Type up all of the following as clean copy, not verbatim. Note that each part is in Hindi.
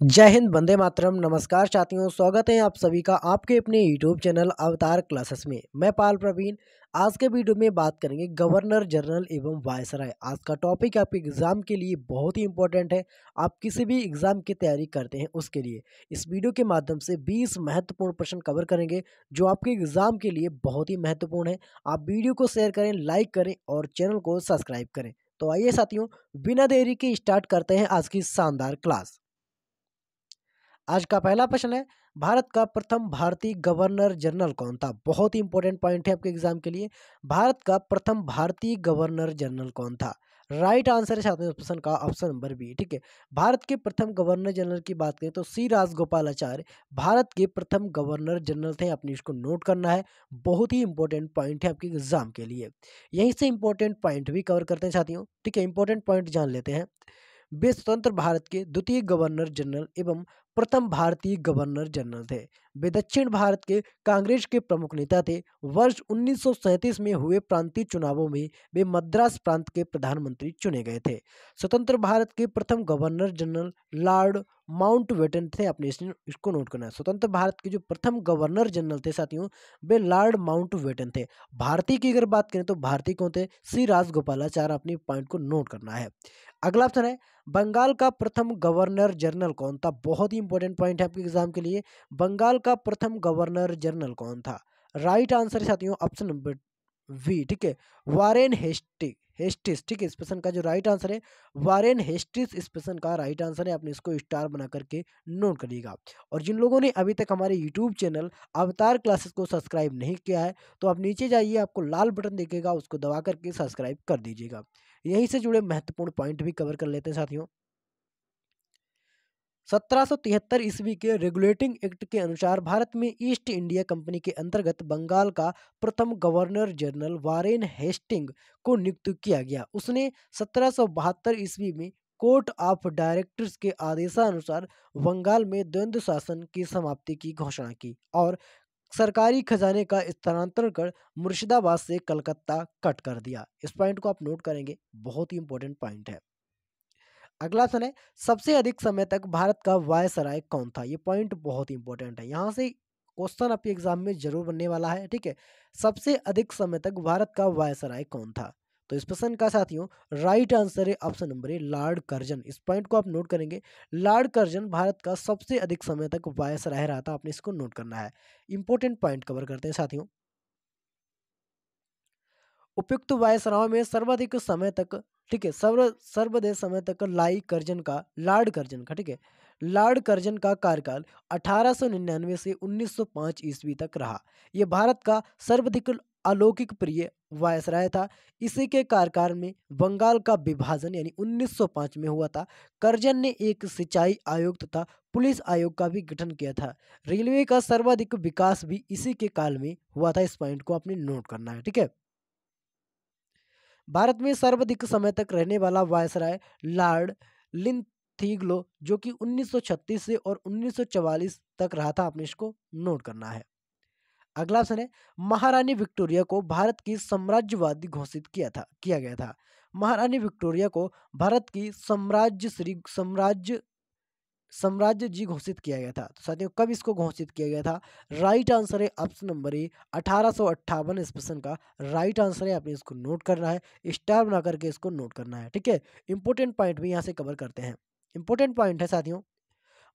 जय हिंद, वंदे मातरम। नमस्कार साथियों, स्वागत है आप सभी का आपके अपने यूट्यूब चैनल अवतार क्लासेस में। मैं पाल प्रवीण। आज के वीडियो में बात करेंगे गवर्नर जनरल एवं वायसराय। आज का टॉपिक आपके एग्जाम के लिए बहुत ही इंपॉर्टेंट है। आप किसी भी एग्जाम की तैयारी करते हैं उसके लिए इस वीडियो के माध्यम से 20 महत्वपूर्ण प्रश्न कवर करेंगे जो आपके एग्जाम के लिए बहुत ही महत्वपूर्ण है। आप वीडियो को शेयर करें, लाइक करें और चैनल को सब्सक्राइब करें। तो आइए साथियों, बिना देरी के स्टार्ट करते हैं आज की शानदार क्लास। आज का पहला प्रश्न है, भारत का प्रथम भारतीय गवर्नर जनरल कौन था? बहुत ही इंपॉर्टेंट पॉइंट है आपके एग्जाम के लिए। भारत का प्रथम भारतीय गवर्नर जनरल कौन था? राइट आंसर है साथियों इस प्रश्न का ऑप्शन नंबर बी। ठीक है, भारत के प्रथम गवर्नर जनरल की बात करें तो सी राजगोपालाचार्य भारत के प्रथम गवर्नर जनरल थे। आपने इसको नोट करना है, बहुत ही इंपॉर्टेंट पॉइंट है आपके एग्जाम के लिए। यहीं से इंपॉर्टेंट पॉइंट भी कवर करते हैं साथियों। ठीक है, इंपॉर्टेंट पॉइंट जान लेते हैं। वे स्वतंत्र भारत के द्वितीय गवर्नर जनरल एवं प्रथम भारतीय गवर्नर जनरल थे। वे दक्षिण भारत के कांग्रेस के प्रमुख नेता थे। वर्ष 1937 में हुए प्रांतीय चुनावों में वे मद्रास प्रांत के प्रधानमंत्री चुने गए थे। स्वतंत्र भारत के प्रथम गवर्नर जनरल लॉर्ड माउंटबेटन थे। आपने इसको नोट करना है। स्वतंत्र भारत के जो प्रथम गवर्नर जनरल थे साथियों, वे लॉर्ड माउंटबेटन थे। भारतीय की अगर बात करें तो भारतीय कौन थे? सी राजगोपालाचार्य। अपनी पॉइंट को नोट करना है। अगला ऑप्शन है, बंगाल का प्रथम गवर्नर जनरल कौन था? बहुत ही इंपॉर्टेंट पॉइंट है आपके एग्जाम के लिए। बंगाल का प्रथम गवर्नर जनरल कौन था? राइट आंसर है साथियों ऑप्शन नंबर वी। ठीक है, वारेन हेस्टिस। ठीक है, इस प्रश्न का जो राइट आंसर है वारेन हेस्टिस, इस प्रश्न का राइट आंसर है। आपने इसको स्टार बना करके नोट करिएगा। और जिन लोगों ने अभी तक हमारे यूट्यूब चैनल अवतार क्लासेस को सब्सक्राइब नहीं किया है तो आप नीचे जाइए, आपको लाल बटन दिखेगा, उसको दबा करके सब्सक्राइब कर दीजिएगा। यहीं से जुड़े महत्वपूर्ण पॉइंट भी कवर कर लेते हैं साथियों। 1773 ईस्वी के रेगुलेटिंग एक्ट के अनुसार भारत में ईस्ट इंडिया कंपनी के अंतर्गत बंगाल का प्रथम गवर्नर जनरल वारेन हेस्टिंग को नियुक्त किया गया। उसने 1772 ईस्वी में कोर्ट ऑफ डायरेक्टर्स के आदेशानुसार बंगाल में द्वंद्व शासन की समाप्ति की घोषणा की और सरकारी खजाने का स्थानांतरण कर मुर्शिदाबाद से कलकत्ता कट कर दिया। इस पॉइंट को आप नोट करेंगे, बहुत ही इंपॉर्टेंट पॉइंट है। अगला ऑप्शन है, सबसे अधिक समय तक भारत का वायसराय कौन था? ये पॉइंट बहुत इंपॉर्टेंट है, यहाँ से क्वेश्चन आपके एग्जाम में जरूर बनने वाला है। ठीक है, सबसे अधिक समय तक भारत का वायसराय कौन था? तो इस प्रश्न का साथियों राइट आंसर है ऑप्शन नंबर ए, लॉर्ड कर्जन। इस पॉइंट को आप नोट करेंगे, लॉर्ड कर्जन भारत का सबसे अधिक समय तक वायसराय रहा था। आपने इसको नोट करना है। इंपॉर्टेंट पॉइंट कवर करते हैं साथियों। उपयुक्त वायसरायों में सर्वाधिक समय तक, ठीक है, सर्वाधिक समय तक लॉर्ड कर्जन का, ठीक है, लॉर्ड कर्जन का कार्यकाल 1899 से 1905 ईस्वी तक रहा। यह भारत का सर्वाधिक अलौकिक प्रिय वायसराय था। इसी के कार्यकाल में बंगाल का विभाजन यानी 1905 में हुआ था। कर्जन ने एक सिंचाई आयोग तथा पुलिस आयोग का भी गठन किया था। रेलवे का सर्वाधिक विकास भी इसी के काल में हुआ था। इस पॉइंट को आपने नोट करना है। ठीक है, भारत में सर्वाधिक समय तक रहने वाला वायसराय लॉर्ड लिंथीग्लो, जो कि 1936 से और 1944 तक रहा था। आपने इसको नोट करना है। अगला ऑप्शन है, महारानी विक्टोरिया को भारत की साम्राज्यवादी घोषित किया गया था। महारानी विक्टोरिया को भारत की साम्राज्य जी घोषित किया गया था। तो साथियों कब इसको घोषित किया गया था? राइट आंसर है ऑप्शन नंबर ए, 1858। इस प्रश्न का राइट आंसर है। आपने इसको नोट करना है, स्टार बना करके इसको नोट करना है। ठीक है, इंपॉर्टेंट पॉइंट भी यहाँ से कवर करते हैं। इंपॉर्टेंट पॉइंट है साथियों,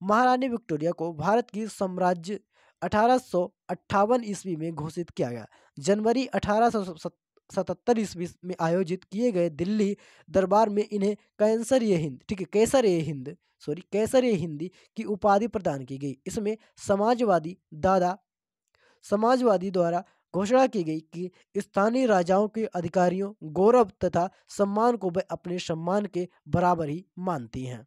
महारानी विक्टोरिया को भारत की साम्राज्य 1858 ईस्वी में घोषित किया गया। जनवरी 1877 ईस्वी में आयोजित किए गए दिल्ली दरबार में इन्हें कैंसर ए हिंद, ठीक है, कैसर ए हिंदी की उपाधि प्रदान की गई। इसमें समाजवादी दादा समाजवादी द्वारा घोषणा की गई कि स्थानीय राजाओं के अधिकारियों, गौरव तथा सम्मान को वे अपने सम्मान के बराबर ही मानती हैं।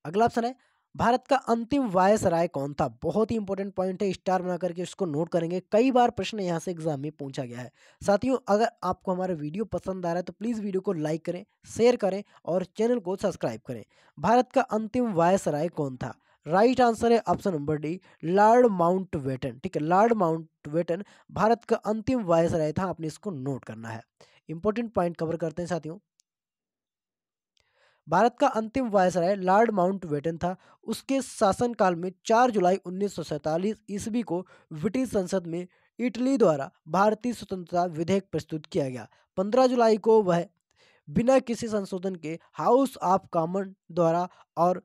अगला ऑप्शन है, भारत का अंतिम वायसराय कौन था? बहुत ही इंपॉर्टेंट पॉइंट है, स्टार बना करके इसको नोट करेंगे। कई बार प्रश्न यहाँ से एग्जाम में पूछा गया है। साथियों अगर आपको हमारा वीडियो पसंद आ रहा है तो प्लीज़ वीडियो को लाइक करें, शेयर करें और चैनल को सब्सक्राइब करें। भारत का अंतिम वायसराय कौन था? राइट आंसर है option number D, Lord Mountbatten. ठीक है, लॉर्ड माउंटबेटन भारत का अंतिम वायसराय था। आपने इसको नोट करना है। इंपॉर्टेंट पॉइंट कवर करते हैं साथियों। भारत का अंतिम वायसराय लॉर्ड माउंटबेटन था। उसके शासनकाल में 4 जुलाई 1947 ईस्वी को ब्रिटिश संसद में इटली द्वारा भारतीय स्वतंत्रता विधेयक प्रस्तुत किया गया। 15 जुलाई को वह बिना किसी संशोधन के हाउस ऑफ कॉमन द्वारा और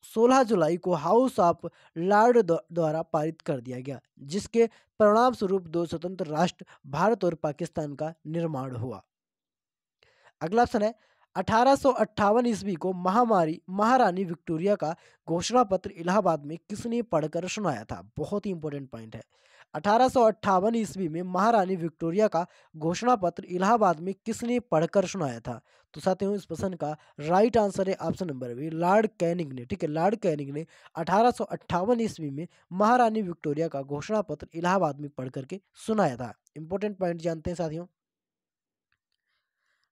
16 जुलाई को हाउस ऑफ लॉर्ड द्वारा पारित कर दिया गया, जिसके परिणाम स्वरूप दो स्वतंत्र राष्ट्र भारत और पाकिस्तान का निर्माण हुआ। अगला ऑप्शन है 1858 ईस्वी को महारानी विक्टोरिया का घोषणा पत्र इलाहाबाद में किसने पढ़कर सुनाया था। बहुत ही इंपॉर्टेंट पॉइंट है। 1858 ईस्वी में महारानी विक्टोरिया का घोषणा पत्र इलाहाबाद में किसने पढ़कर सुनाया था। तो साथियों इस प्रश्न का राइट आंसर है option number B, Lord Canning ने। ठीक है, लॉर्ड कैनिंग ने 1858 ईस्वी में महारानी विक्टोरिया का घोषणा पत्र इलाहाबाद में पढ़ करके सुनाया था। इंपॉर्टेंट पॉइंट जानते हैं साथियों।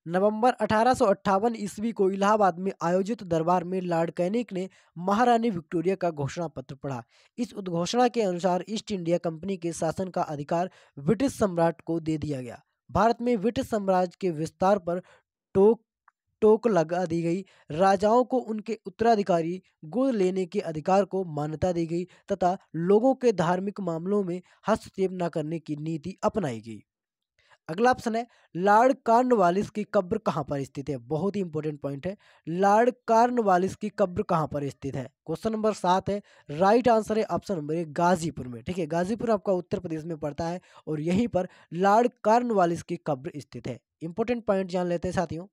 नवंबर 1858 ईस्वी को इलाहाबाद में आयोजित दरबार में लॉर्ड कैनिंग ने महारानी विक्टोरिया का घोषणा पत्र पढ़ा। इस उद्घोषणा के अनुसार ईस्ट इंडिया कंपनी के शासन का अधिकार ब्रिटिश सम्राट को दे दिया गया। भारत में ब्रिटिश साम्राज्य के विस्तार पर टोक टोक लगा दी गई। राजाओं को उनके उत्तराधिकारी गोद लेने के अधिकार को मान्यता दी गई तथा लोगों के धार्मिक मामलों में हस्तक्षेप न करने की नीति अपनाई गई। अगला ऑप्शन है लॉर्ड कॉर्नवालिस की कब्र कहाँ पर स्थित है। बहुत ही इंपॉर्टेंट पॉइंट है, लॉर्ड कॉर्नवालिस की कब्र कहाँ पर स्थित है। क्वेश्चन नंबर 7 है, राइट आंसर है ऑप्शन नंबर ए, गाजीपुर में। ठीक है, गाजीपुर आपका उत्तर प्रदेश में पड़ता है और यहीं पर लॉर्ड कॉर्नवालिस की कब्र स्थित है। इंपॉर्टेंट पॉइंट जान लेते हैं साथियों।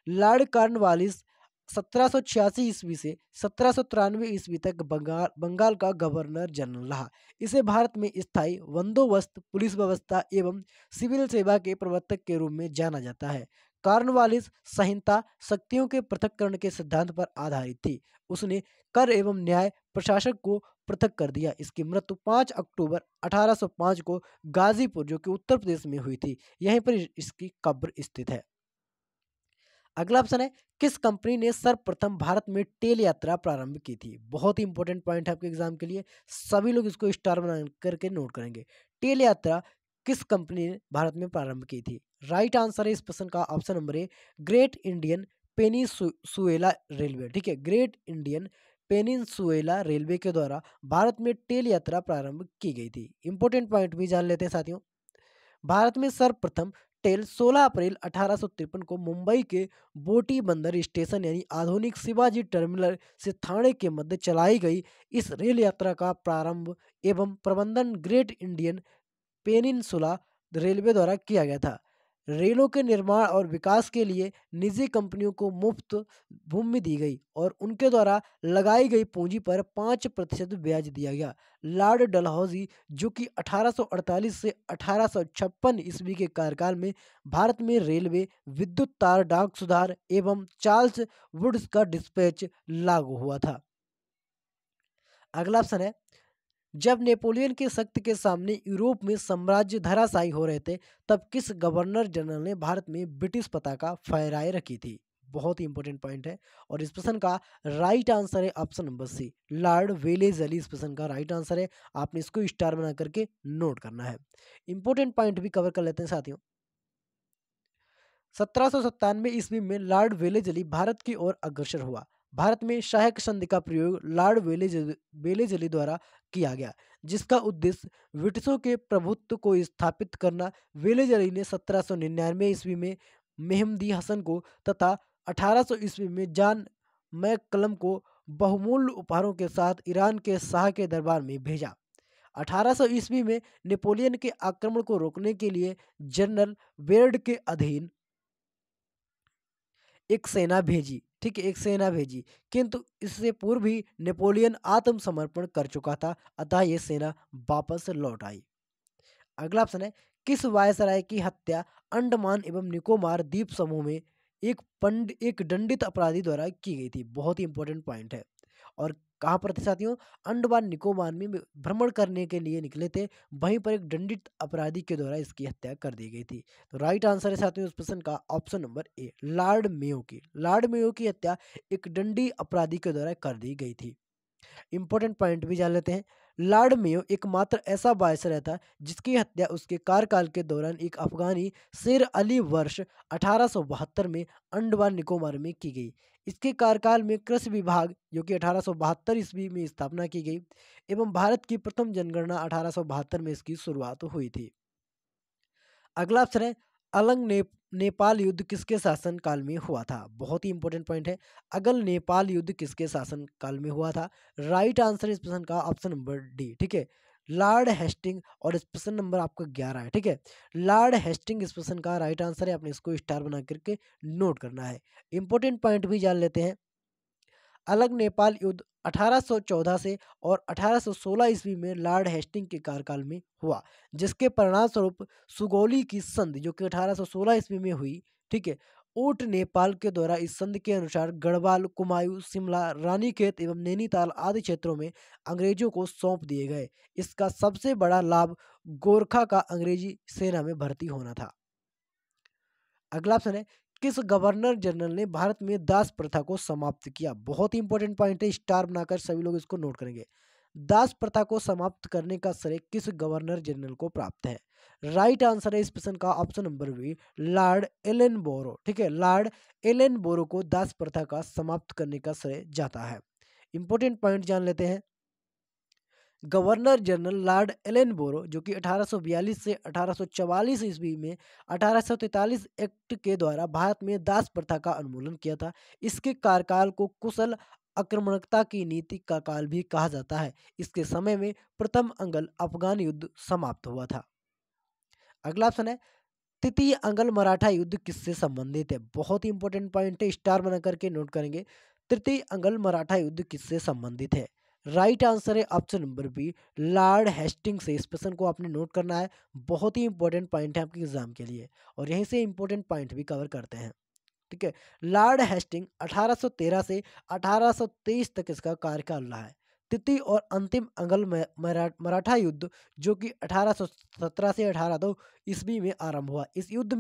लॉर्ड कॉर्नवालिस 1786 ईस्वी से 1793 ईस्वी तक बंगाल का गवर्नर जनरल रहा। इसे भारत में स्थायी बंदोबस्त, पुलिस व्यवस्था एवं सिविल सेवा के प्रवर्तक के रूप में जाना जाता है। कॉर्नवालिस संहिता शक्तियों के पृथक्करण के सिद्धांत पर आधारित थी। उसने कर एवं न्याय प्रशासक को पृथक कर दिया। इसकी मृत्यु 5 अक्टूबर 1805 को गाजीपुर जो कि उत्तर प्रदेश में हुई थी। यहीं पर इसकी कब्र स्थित है। अगला ऑप्शन है किस कंपनी ने सर्वप्रथम भारत में टेल यात्रा प्रारंभ की थी। बहुत ही इंपॉर्टेंट पॉइंट है आपके एग्जाम के लिए, सभी लोग इसको स्टार बना करके नोट करेंगे। टेल यात्रा किस कंपनी ने भारत में प्रारंभ की थी। राइट आंसर है इस प्रश्न का option number A, great Indian peninsula railway. ठीक है, ग्रेट इंडियन पेनिनसुएला रेलवे के द्वारा भारत में टेल यात्रा प्रारंभ की गई थी। इंपॉर्टेंट पॉइंट भी जान लेते हैं साथियों। भारत में सर्वप्रथम टेल 16 अप्रैल 1853 को मुंबई के बोटी बंदर स्टेशन यानी आधुनिक शिवाजी टर्मिनल से थाने के मध्य चलाई गई। इस रेल यात्रा का प्रारंभ एवं प्रबंधन ग्रेट इंडियन पेनिनसुला रेलवे द्वारा किया गया था। रेलों के निर्माण और विकास के लिए निजी कंपनियों को मुफ्त भूमि दी गई और उनके द्वारा लगाई गई पूंजी पर 5% ब्याज दिया गया। लॉर्ड डलहौजी जो कि 1848 से 1856 ईस्वी के कार्यकाल में भारत में रेलवे, विद्युत तार, डाक सुधार एवं चार्ल्स वुड्स का डिस्पैच लागू हुआ था। अगला ऑप्शन है जब नेपोलियन की शक्ति के सामने यूरोप में साम्राज्य धराशायी हो रहे थे तब किस गवर्नर जनरल ने भारत में ब्रिटिश पताका फहराए रखी थी। बहुत ही इंपॉर्टेंट पॉइंट है और इस प्रश्न का राइट आंसर है option number C, Lord Wellesley इस प्रश्न का राइट आंसर है। आपने इसको स्टार बना करके नोट करना है। इंपॉर्टेंट पॉइंट भी कवर कर लेते हैं साथियों। 1797 ईस्वी में लॉर्ड वेलेजली भारत की ओर अग्रसर हुआ। भारत में सहायक संधि का प्रयोग लॉर्ड वेलेजली द्वारा किया गया, जिसका उद्देश्य ब्रिटिशों के प्रभुत्व को स्थापित करना। वेलेजली ने 1799 ईस्वी में मेहमदी हसन को तथा 1800 ईस्वी में जॉन मैककलम को बहुमूल्य उपहारों के साथ ईरान के शाह के दरबार में भेजा। 1800 ईस्वी में नेपोलियन के आक्रमण को रोकने के लिए जनरल बेयर्ड के अधीन एक सेना भेजी। ठीक है, एक सेना भेजी, किंतु इससे पूर्व ही नेपोलियन आत्मसमर्पण कर चुका था, अतः ये सेना वापस लौट आई। अगला ऑप्शन है किस वायसराय की हत्या अंडमान एवं निकोबार द्वीप समूह में एक दंडित अपराधी द्वारा की गई थी। बहुत ही इंपॉर्टेंट पॉइंट है और कहाँ पर थे साथियों, अंडमान निकोबार में भ्रमण करने के लिए निकले थे, वहीं पर एक दंडित अपराधी के द्वारा इसकी हत्या कर दी गई थी। तो राइट आंसर है साथियों इस प्रश्न का ऑप्शन नंबर ए, लॉर्ड मेयो की। लॉर्ड मेयो की हत्या एक दंडी अपराधी के द्वारा कर दी गई थी। इंपॉर्टेंट पॉइंट भी जान लेते हैं। लॉर्ड मेयो एकमात्र ऐसा वायसराय था जिसकी हत्या उसके कार्यकाल के दौरान एक अफगानी शेर अली वर्ष 1872 में अंडमान निकोबार में की गई। इसके कार्यकाल में कृषि विभाग जो कि 1872 ईस्वी में स्थापना की गई एवं भारत की प्रथम जनगणना 1872 में इसकी शुरुआत हुई थी। अगला ऑप्शन है अलंग नेपाल युद्ध किसके शासन काल में हुआ था? बहुत ही इंपॉर्टेंट पॉइंट है। अगल नेपाल युद्ध किसके शासन काल में हुआ था? राइट आंसर इस प्रश्न का ऑप्शन नंबर डी। ठीक है, लॉर्ड हेस्टिंग, और इस प्रश्न नंबर आपका 11 है। ठीक है, लॉर्ड हेस्टिंग इस प्रश्न का राइट आंसर है। आपने इसको स्टार बना करके नोट करना है। इंपॉर्टेंट पॉइंट भी जान लेते हैं। अलग नेपाल युद्ध 1814 से और 1816 ईस्वी में लॉर्ड हेस्टिंग के कार्यकाल में हुआ, जिसके परिणाम स्वरूप सुगौली की संधि जो कि 1816 ईस्वी में हुई। ठीक है, ऊट नेपाल के द्वारा इस संधि के अनुसार गढ़वाल, कुमायूं, शिमला, रानीखेत एवं नैनीताल आदि क्षेत्रों में अंग्रेजों को सौंप दिए गए। इसका सबसे बड़ा लाभ गोरखा का अंग्रेजी सेना में भर्ती होना था। अगला ऑप्शन है किस गवर्नर जनरल ने भारत में दास प्रथा को समाप्त किया? बहुत ही इंपॉर्टेंट पॉइंट है, स्टार बनाकर सभी लोग इसको नोट करेंगे। दास प्रथा को समाप्त करने का श्रेय किस गवर्नर जनरल को प्राप्त है? राइट आंसर है इस प्रश्न का option number B, Lord Ellenborough. ठीक है, लॉर्ड एलन बोरो को दास प्रथा का समाप्त करने का श्रेय जाता है। इंपॉर्टेंट पॉइंट जान लेते हैं। गवर्नर जनरल लॉर्ड एलन बोरो जो कि 1842 से 1844 ईस्वी में 1843 एक्ट के द्वारा भारत में दास प्रथा का उन्मूलन किया था। इसके कार्यकाल को कुशल आक्रामकता की नीति का काल भी कहा जाता है। इसके समय में प्रथम अंगल अफगान युद्ध समाप्त हुआ था। अगला ऑप्शन है तृतीय अंगल मराठा युद्ध किससे संबंधित है? बहुत ही इंपॉर्टेंट पॉइंट है, स्टार बना करके नोट करेंगे। तृतीय अंगल मराठा युद्ध किससे संबंधित है? राइट आंसर है option number B, Lord Hastings से। इस प्रश्न को आपने नोट करना है, बहुत ही इंपॉर्टेंट पॉइंट है आपके एग्जाम के लिए, और यहीं से इंपॉर्टेंट पॉइंट भी कवर करते हैं। ठीक है, लॉर्ड हेस्टिंग 1813 से 1823 तक इसका कार्यकाल रहा है। तृतीय और अंतिम अंगल मराठा युद्ध जो कि 1817 से 1802 ईस्वी में आरंभ हुआ। इस युद्ध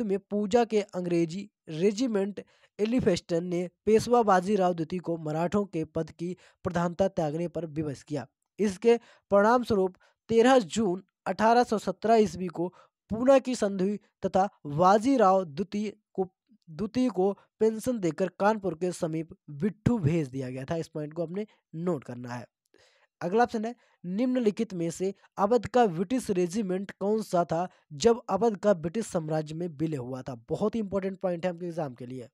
में पूजा के अंग्रेजी रेजिमेंट एलिफेस्टन ने पेशवा बाजीराव द्वितीय को मराठों के पद की प्रधानता त्यागने पर विवश किया। इसके परिणाम स्वरूप 13 जून 1817 ईस्वी को पूना की संधि हुई तथा बाजीराव द्वितीय को पेंशन देकर कानपुर के समीप बिट्ठू भेज दिया गया था। इस पॉइंट को आपने नोट करना है। अगला ऑप्शन है निम्नलिखित में से अवध का ब्रिटिश रेजिमेंट कौन सा था जब अवध का ब्रिटिश साम्राज्य में विलय हुआ था? बहुत ही इंपॉर्टेंट पॉइंट है आपके एग्जाम के लिए।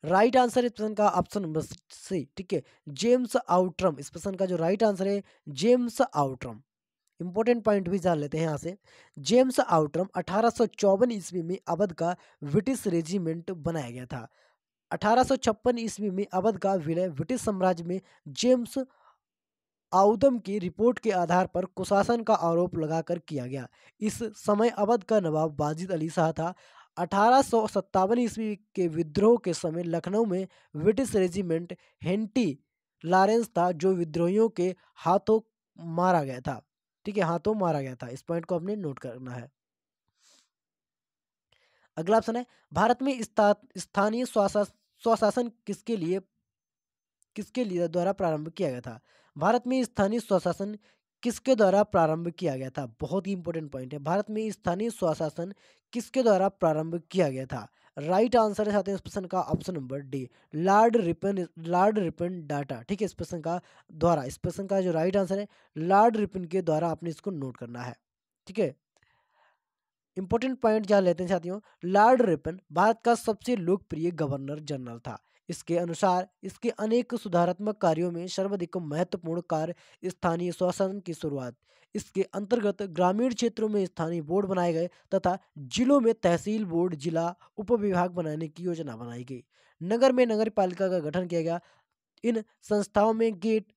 राइट आंसर इस प्रश्न का ऑप्शन नंबर सी। ठीक है, जेम्स आउट्रम। इस प्रश्न का जो राइट आंसर है जेम्स आउट्रम। इंपॉर्टेंट पॉइंट भी जान लेते हैं यहाँ से। जेम्स आउट्रम 1854 ईस्वी में अवध का ब्रिटिश रेजिमेंट बनाया गया था। 1856 ईस्वी में अवध का विलय ब्रिटिश साम्राज्य में जेम्स आउदम की रिपोर्ट के आधार पर कुशासन का आरोप लगाकर किया गया। इस समय अवध का नवाब वाजिद अली शाह था। 1857 ईस्वी के विद्रोह के समय लखनऊ में ब्रिटिश रेजिमेंट हेंटी लॉरेंस था जो विद्रोहियों के हाथों मारा गया था। ठीक है, हाथों मारा गया था। इस पॉइंट को आपने नोट करना है। अगला ऑप्शन है भारत में स्थानीय स्वशासन किसके लिए द्वारा प्रारंभ किया गया था? भारत में स्थानीय स्वशासन किसके द्वारा प्रारंभ किया गया था? बहुत ही इंपॉर्टेंट पॉइंट है। भारत में स्थानीय स्वशासन किसके द्वारा प्रारंभ किया गया था? राइट आंसर है साथ ही इस प्रश्न का option number D, Lord Ripon data. ठीक है, इस प्रश्न का जो राइट आंसर है लॉर्ड रिपन के द्वारा आपने इसको नोट करना है। ठीक है, इंपॉर्टेंट पॉइंट जान लेते हैं साथियों। लॉर्ड रिपन भारत का सबसे लोकप्रिय गवर्नर जनरल था। इसके अनुसार इसके अनेक सुधारात्मक कार्यों में सर्वाधिक महत्वपूर्ण कार्य स्थानीय स्वशासन की शुरुआत। इसके अंतर्गत ग्रामीण क्षेत्रों में स्थानीय बोर्ड बनाए गए तथा जिलों में तहसील बोर्ड, जिला उप विभाग बनाने की योजना बनाई गई। नगर में नगर पालिका का गठन किया गया। इन संस्थाओं में गेट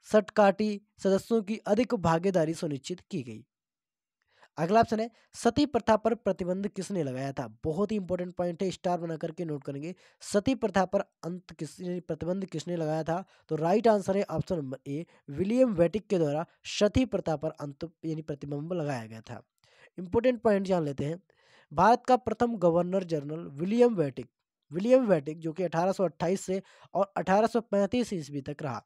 सटकाटी सदस्यों की अधिक भागीदारी सुनिश्चित की गई। अगला ऑप्शन है सती प्रथा पर प्रतिबंध किसने लगाया था? बहुत ही इंपॉर्टेंट पॉइंट है, स्टार बना करके नोट करेंगे। सती प्रथा पर प्रतिबंध किसने लगाया था? तो राइट आंसर है ऑप्शन नंबर ए, विलियम वेटिक के द्वारा सती प्रथा पर प्रतिबंध लगाया गया था। इंपॉर्टेंट पॉइंट जान लेते हैं। भारत का प्रथम गवर्नर जनरल विलियम वेटिक विलियम वेटिक जो कि 1828 से और 1835 ईस्वी तक रहा।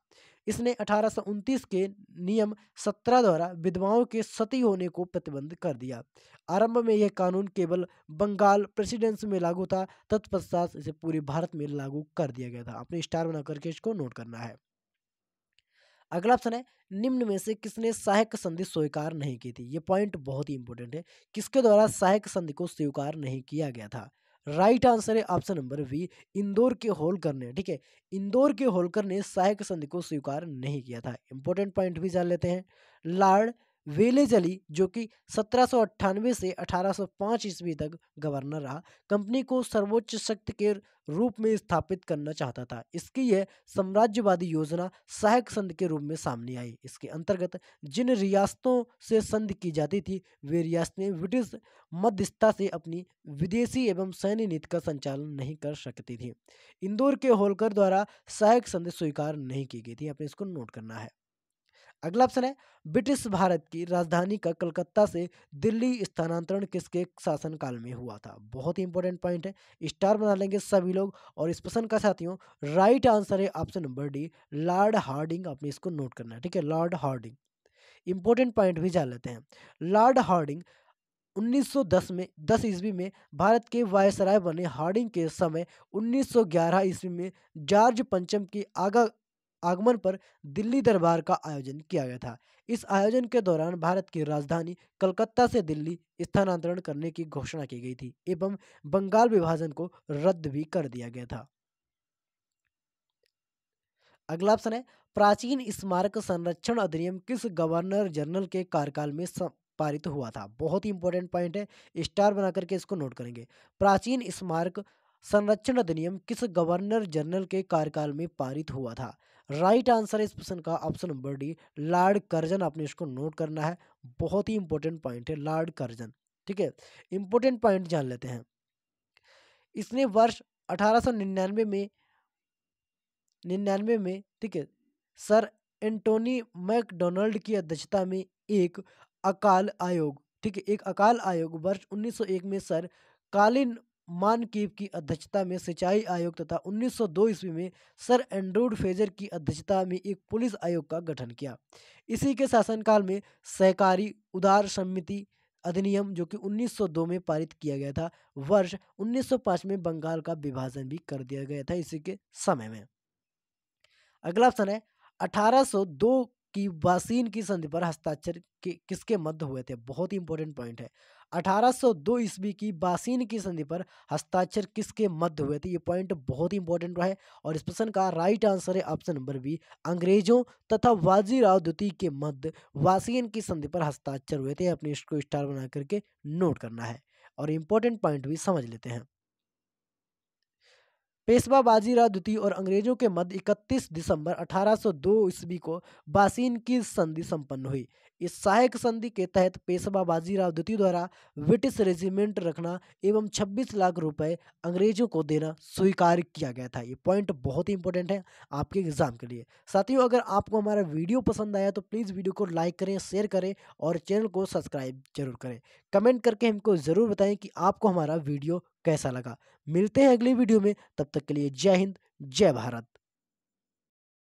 इसने 1829 के नियम 17 द्वारा विधवाओं के सती होने को प्रतिबंध कर दिया। आरंभ में यह कानून केवल बंगाल प्रेसिडेंसी में लागू था, तत्पश्चात इसे पूरे भारत में लागू कर दिया गया था। आपने स्टार बना करके इसको नोट करना है। अगला ऑप्शन है, निम्न में से किसने सहायक संधि स्वीकार नहीं की थी। ये पॉइंट बहुत ही इंपॉर्टेंट है। किसके द्वारा सहायक संधि को स्वीकार नहीं किया गया था। राइट आंसर है ऑप्शन नंबर बी, इंदौर के होलकर ने। ठीक है, इंदौर के होलकर ने सहायक संधि को स्वीकार नहीं किया था। इंपॉर्टेंट पॉइंट भी जान लेते हैं। लॉर्ड वेलेजली जो कि 1798 से 1805 ईस्वी तक गवर्नर रहा, कंपनी को सर्वोच्च शक्ति के रूप में स्थापित करना चाहता था। इसकी यह साम्राज्यवादी योजना सहायक संधि के रूप में सामने आई। इसके अंतर्गत जिन रियासतों से संधि की जाती थी, वे रियासतें ब्रिटिश मध्यस्थता से अपनी विदेशी एवं सैन्य नीति का संचालन नहीं कर सकती थी। इंदौर के होलकर द्वारा सहायक संधि स्वीकार नहीं की गई थी। आपने इसको नोट करना है। अगला ऑप्शन है, ब्रिटिश भारत की राजधानी का कलकत्ता से दिल्ली स्थानांतरण किसके शासनकाल में हुआ था। बहुत ही इंपॉर्टेंट पॉइंट है, स्टार बना लेंगे सभी लोग। और इस प्रश्न का साथियों राइट आंसर है option number D, Lord Hardinge. आपने इसको नोट करना है। ठीक है, लॉर्ड हार्डिंग। इंपॉर्टेंट पॉइंट भी जान लेते हैं। लॉर्ड हार्डिंग 1910 में 10 ईस्वी में भारत के वायसराय बने। हार्डिंग के समय 1911 ईस्वी में जॉर्ज पंचम की आगमन पर दिल्ली दरबार का आयोजन किया गया था। इस आयोजन के दौरान भारत की राजधानी कलकत्ता से दिल्ली स्थानांतरण करने की घोषणा की गई थी एवं बंगाल विभाजन को रद्द भी कर दिया गया था। अगला ऑप्शन है, प्राचीन स्मारक संरक्षण अधिनियम किस गवर्नर जनरल के कार्यकाल में पारित हुआ था। बहुत ही इंपॉर्टेंट पॉइंट है, स्टार बना करके इसको नोट करेंगे। प्राचीन स्मारक संरक्षण अधिनियम किस गवर्नर जनरल के कार्यकाल में पारित हुआ था। राइट आंसर है इस प्रश्न का option number D, Lord Curzon. आपने इसको नोट करना है। बहुत ही इंपॉर्टेंट पॉइंट है, लॉर्ड कर्जन। ठीक है, इंपॉर्टेंट पॉइंट जान लेते हैं। इसने वर्ष 1899 में 99 में, ठीक है, सर एंटोनी मैकडोनाल्ड की अध्यक्षता में एक अकाल आयोग, ठीक है, एक अकाल आयोग वर्ष 1901 में सर कालिन मानकीव की अध्यक्षता में सिंचाई आयोग तथा 1902 ईस्वी में सर एंड्रूड फेजर की अध्यक्षता में एक पुलिस आयोग का गठन किया। इसी के शासनकाल में सहकारी उदार समिति अधिनियम जो कि 1902 में पारित किया गया था। वर्ष 1905 में बंगाल का विभाजन भी कर दिया गया था इसी के समय में। अगला ऑप्शन है, 1802 की वासीन की संधि पर हस्ताक्षर किसके मध्य हुए थे। बहुत ही इंपॉर्टेंट पॉइंट है, 1802 ईस्वी की वासीन की संधि पर हस्ताक्षर किसके मध्य हुए थे। ये पॉइंट बहुत ही इंपॉर्टेंट है और इस प्रश्न का राइट आंसर है ऑप्शन नंबर बी, अंग्रेजों तथा बाजीराव द्वितीय के मध्य वासीन की संधि पर हस्ताक्षर हुए थे। अपने इसको स्टार बना करके नोट करना है और इंपॉर्टेंट पॉइंट भी समझ लेते हैं। पेशवा बाजीराव द्वितीय और अंग्रेजों के मध्य 31 दिसंबर 1802 ईस्वी को बासीन की संधि संपन्न हुई। इस सहायक संधि के तहत पेशवा बाजीराव द्वितीय द्वारा ब्रिटिश रेजिमेंट रखना एवं 26 लाख रुपए अंग्रेजों को देना स्वीकार किया गया था। ये पॉइंट बहुत ही इंपॉर्टेंट है आपके एग्जाम के लिए। साथियों, अगर आपको हमारा वीडियो पसंद आया तो प्लीज़ वीडियो को लाइक करें, शेयर करें और चैनल को सब्सक्राइब जरूर करें। कमेंट करके हमको ज़रूर बताएं कि आपको हमारा वीडियो कैसा लगा। मिलते हैं अगली वीडियो में, तब तक के लिए जय हिंद, जय भारत।